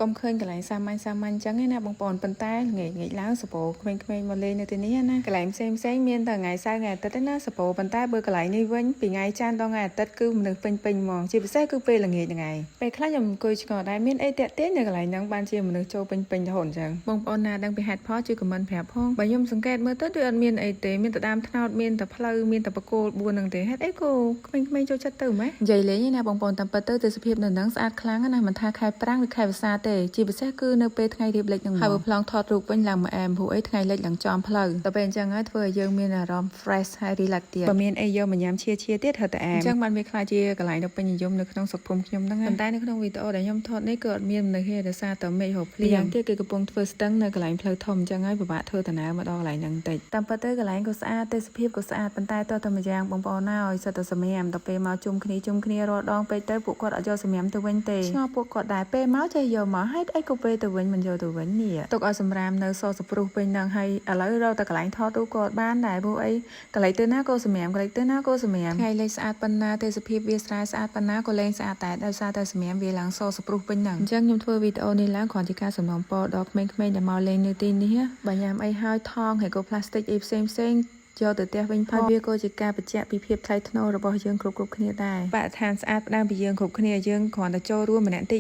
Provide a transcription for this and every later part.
កុំឃើញកន្លែងសាមញ្ញចឹងឯណាបងប្អូនប៉ុន្តែងាយឡើងសបោក្មេងៗមកលេងនៅទីនេះណាកន្លែងផ្សេងមានតែថ្ងៃសៅរ៍ថ្ងៃអាទិត្យទេណាសបោប៉ុន្តែបើកន្លែងនេះវិញពីថ្ងៃច័ន្ទដល់ថ្ងៃអាទិត្យគឺមនុស្សពេញហ្មងជាពិសេសគឺពេលល្ងាចហ្នឹងឯងពេលខ្លះខ្ញុំអង្គុយឆ្កល់ដែរមានអីតាក់ទាញនៅកន្លែងហ្នឹងបានជាមនុស្សចូលពេញរហូតអញ្ចឹងបងប្អូនណាដឹងពីហេតុផលជួយខមមិនប្រាប់ផងបើខ្ញុំសង្កេតមើលទៅដូចអត់មានអីទេមានតែដើមថ្នោតមានតែផ្លូវមានតែបកគោល4ហ្នឹងទេហេតុអីក៏ក្មេងៗចូលចិត្តទៅម៉េះនិយាយលេងណាបងប្អូនតាមពិតទៅទេសភាពនៅហ្នឹងស្អាតខ្លាំងណាស់មិនថាខែប្រាំងឬខែវស្សាទេជាពិសេសគឺនៅពេលថ្ងៃរៀបលិចហ្នឹងហើយបើប្លង់ថតរូបវិញឡើងមកអែមព្រោះអីថ្ងៃលិចឡើងចំផ្លូវតែពេលអញ្ចឹងហើយធ្វើឲ្យយើងមានអារម្មណ៍ fresh ហើយ relax ទៀតបើមានអីយកមកញ៉ាំឈាទៀតហៅតែអែមអញ្ចឹងបានវាខ្លាចជាកន្លែងដ៏ពេញនិយមនៅក្នុងស្រុកភូមិខ្ញុំហ្នឹងប៉ុន្តែនៅក្នុងវីដេអូដែលខ្ញុំថតនេះគឺអត់មានមនុស្សទេដោយសារតែមេឃហូបភ្លៀងយ៉ាងទៀតគេកំពុងធ្វើស្ទឹងនៅកន្លែងផ្លូវធំអញ្ចឹងហើយពិបាកធ្វើដំណើរមកដល់កន្លែងហ្នឹងបន្តិចតាមពិតទៅកន្លែងក៏ស្អាតទេសភាពក៏ស្អាតប៉ុន្តែតោះតែម្យ៉ាងបងប្អូនណាឲ្យសិតតែសម្រាមដល់ពេលមកជុំគ្នារាល់ដងពេកទៅពួកគាត់អត់យកសម្រាមទៅវិញទេឆ្ងល់ពួកគាត់ដែរពេលមកចេះយកមកហេតុអីក៏ពេលទៅវិញមិនយកទៅវិញនេះទុកឲ្យសម្រាមនៅសសព្រុសពេញហ្នឹងហើយឥឡូវរកតែកន្លែងថតរូបក៏អត់បានដែរព្រោះអីកន្លែងទៅណាក៏សម្រាមកន្លែងទៅណាក៏សម្រាមថ្ងៃលេងស្អាតប៉ុណ្ណាទេសភាពវាស្រែស្អាតប៉ុណ្ណាក៏លេងស្អាតតែដោយសារតែសម្រាមវាឡើងសសព្រុសពេញហ្នឹងអញ្ចឹងខ្ញុំធ្វើវីដេអូនេះឡើងគ្រាន់ជាការសំណូមពរដល់ក្មេងៗដែលមកលេងនៅទីនេះបើញ៉ាំអីហើយថងហើយក៏ផ្លាស្ទិកអីផ្សេងយកទៅផ្ទះវិញផងវាក៏ជាការបញ្ជាក់ពីភាពថ្លៃថ្នូររបស់យើងគ្រប់គ្នាដែរបរិស្ថានស្អាតផ្ដើមពីយើងគ្រប់គ្នាយើងគ្រាន់តែចូលរួមម្នាក់តិច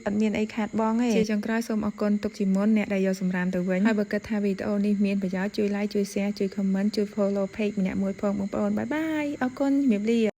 អត់មានអីខាតបង់ទេជាចុងក្រោយសូមអរគុណទុកជាមុនអ្នកដែលយកសម្រាមទៅវិញហើយបើគិតថាវីដេអូនេះមានប្រយោជន៍ជួយ like ជួយ share ជួយ comment ជួយ follow page ម្នាក់មួយផងបងប្អូនបាយអរគុណជំរាបលា